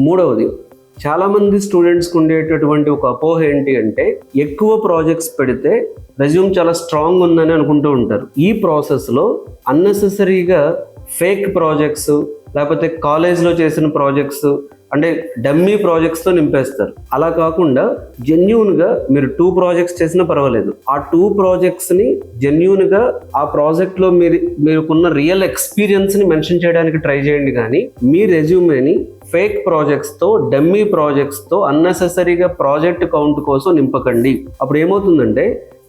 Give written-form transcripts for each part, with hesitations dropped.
మూడవది, చాలామంది స్టూడెంట్స్కి ఉండేటటువంటి ఒక అపోహ ఏంటి అంటే ఎక్కువ ప్రాజెక్ట్స్ పెడితే రెజ్యూమ్ చాలా స్ట్రాంగ్ ఉందని అనుకుంటూ ఉంటారు. ఈ ప్రాసెస్లో అన్నెసెసరీగా ఫేక్ ప్రాజెక్ట్స్ లేకపోతే కాలేజ్లో చేసిన ప్రాజెక్ట్స్ అంటే డమ్మీ ప్రాజెక్ట్స్తో నింపేస్తారు. అలా కాకుండా జెన్యూన్గా మీరు 2 ప్రాజెక్ట్స్ చేసినా పర్వాలేదు. ఆ 2 ప్రాజెక్ట్స్ని జెన్యూన్గా ఆ ప్రాజెక్ట్లో మీరుకున్న రియల్ ఎక్స్పీరియన్స్ని మెన్షన్ చేయడానికి ట్రై చేయండి. కానీ మీ రెజ్యూమేని ఫేక్ ప్రాజెక్ట్స్తో డమ్మీ ప్రాజెక్ట్స్తో అన్నెసెసరీగా ప్రాజెక్ట్ కౌంట్ కోసం నింపకండి. అప్పుడు ఏమవుతుందంటే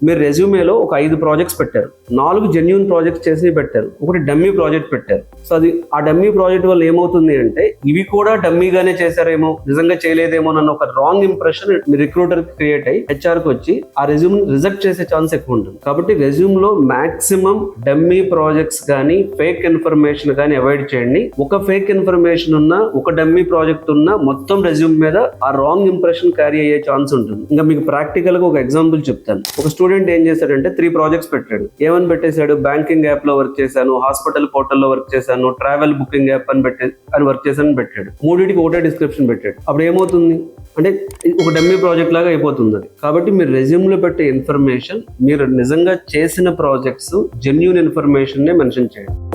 మీరు రెజ్యూమేలో ఒక 5 ప్రాజెక్ట్స్ పెట్టారు, 4 జెన్యూన్ ప్రాజెక్ట్స్ చేసి పెట్టారు, ఒకటి డమ్మీ ప్రాజెక్ట్ పెట్టారు. సో అది ఆ డమ్మీ ప్రాజెక్ట్ వల్ల ఏమవుతుంది అంటే ఇవి కూడా డమ్మీగానే చేశారేమో, నిజంగా చేయలేదేమో అన్న ఒక రాంగ్ ఇంప్రెషన్ మీ రిక్రూటర్ క్రియేట్ అయ్యి హెచ్ఆర్కి వచ్చి ఆ రెజ్యూమ్ రిజెక్ట్ చేసే ఛాన్స్ ఎక్కువ ఉంటుంది. కాబట్టి రెజ్యూమ్లో మాక్సిమం డమ్మీ ప్రాజెక్ట్స్ కానీ ఫేక్ ఇన్ఫర్మేషన్ కానీ అవాయిడ్ చేయండి. ఒక ఫేక్ ఇన్ఫర్మేషన్ ఉన్నా ఒక డమ్మీ ప్రాజెక్ట్ ఉన్నా మొత్తం రెజ్యూమ్ మీద ఆ రాంగ్ ఇంప్రెషన్ క్యారీ అయ్యే ఛాన్స్ ఉంటుంది. ఇంకా మీకు ప్రాక్టికల్ గా ఒక ఎగ్జాంపుల్ చెప్తాను. ఒక స్టూడెంట్ ఏం చేశాడంటే 3 ప్రాజెక్ట్స్ పెట్టాడు. ఏమని పెట్టేశాడు? బ్యాంకింగ్ యాప్ లో వర్క్ చేశాను, హాస్పిటల్ పోర్టల్లో వర్క్ చేశాను, ట్రావెల్ బుకింగ్ యాప్ అని వర్క్ చేశాను పెట్టాడు. 3టికి ఒకటే డిస్క్రిప్షన్ పెట్టాడు. అప్పుడు ఏమవుతుంది అంటే ఒక డమ్మీ ప్రాజెక్ట్ లాగా అయిపోతుంది అది. కాబట్టి మీరు రెజ్యూమ్ లో పెట్టే ఇన్ఫర్మేషన్ మీరు నిజంగా చేసిన ప్రాజెక్ట్స్ జెన్యూన్ ఇన్ఫర్మేషన్ నే మెన్షన్ చేయండి.